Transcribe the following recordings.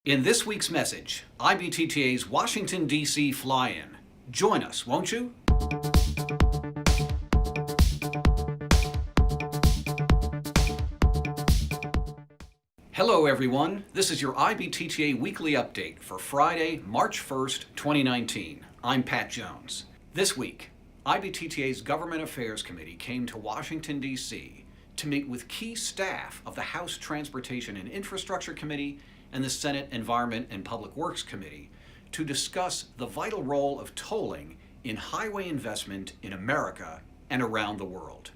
In this week's message, IBTTA's Washington, D.C. fly-in. Join us, won't you? Hello everyone, this is your IBTTA Weekly Update for Friday, March 1st, 2019. I'm Pat Jones. This week, IBTTA's Government Affairs Committee came to Washington, D.C. to meet with key staff of the House Transportation and Infrastructure Committee and the Senate Environment and Public Works Committee to discuss the vital role of tolling in highway investment in America and around the world.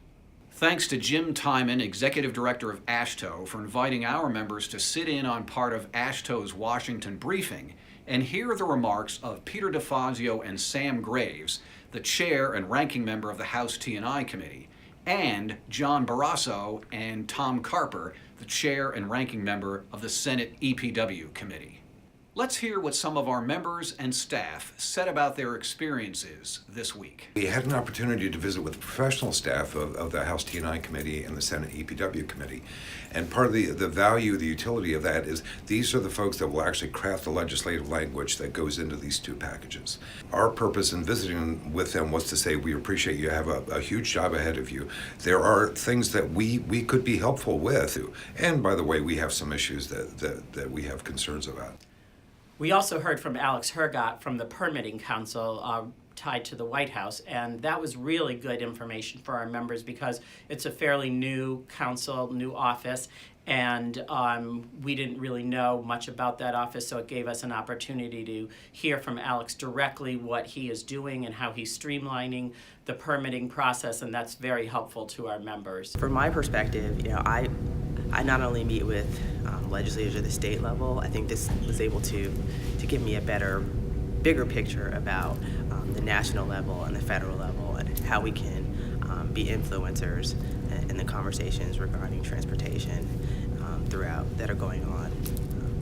Thanks to Jim Timon, Executive Director of AASHTO, for inviting our members to sit in on part of AASHTO's Washington briefing and hear the remarks of Peter DeFazio and Sam Graves, the Chair and Ranking Member of the House T&I Committee, and John Barrasso and Tom Carper, the Chair and Ranking Member of the Senate EPW Committee. Let's hear what some of our members and staff said about their experiences this week. We had an opportunity to visit with the professional staff of the House T&I Committee and the Senate EPW Committee. And part of the value, the utility of that is these are the folks that will actually craft the legislative language that goes into these two packages. Our purpose in visiting with them was to say, we appreciate you have a huge job ahead of you. There are things that we could be helpful with. And by the way, we have some issues that we have concerns about. We also heard from Alex Hergott from the Permitting Council tied to the White House, and that was really good information for our members because it's a fairly new council, new office, and we didn't really know much about that office, so it gave us an opportunity to hear from Alex directly what he is doing and how he's streamlining the permitting process, and that's very helpful to our members. From my perspective, I not only meet with legislators at the state level, I think this was able to give me a bigger picture about the national level and the federal level and how we can be influencers in the conversations regarding transportation that are going on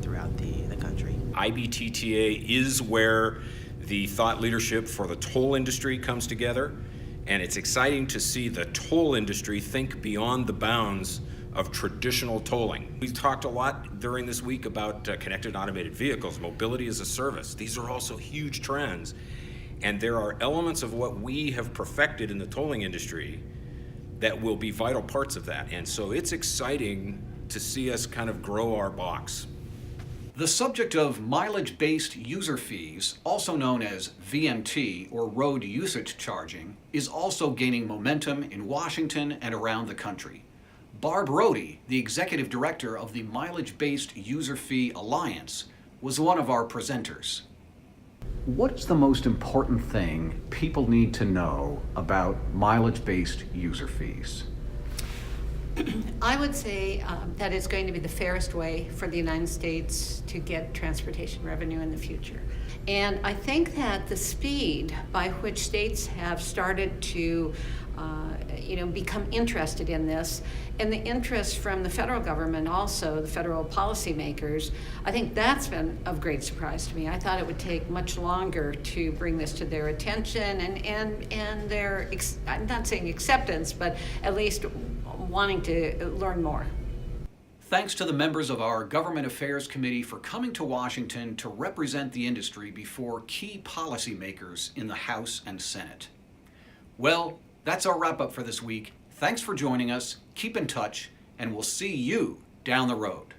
throughout the country. IBTTA is where the thought leadership for the toll industry comes together, and it's exciting to see the toll industry think beyond the bounds of traditional tolling. We've talked a lot during this week about connected automated vehicles, mobility as a service. These are also huge trends. And there are elements of what we have perfected in the tolling industry that will be vital parts of that. And so it's exciting to see us kind of grow our box. The subject of mileage-based user fees, also known as VMT or road usage charging, is also gaining momentum in Washington and around the country. Barb Rohde, the Executive Director of the Mileage-Based User Fee Alliance, was one of our presenters. What's the most important thing people need to know about mileage-based user fees? I would say that it's going to be the fairest way for the United States to get transportation revenue in the future. And I think that the speed by which states have started to become interested in this, and the interest from the federal government also, the federal policymakers, I think that's been of great surprise to me. I thought it would take much longer to bring this to their attention and their, I'm not saying acceptance, but at least wanting to learn more. Thanks to the members of our Government Affairs Committee for coming to Washington to represent the industry before key policymakers in the House and Senate. Well, that's our wrap-up for this week. Thanks for joining us, keep in touch, and we'll see you down the road.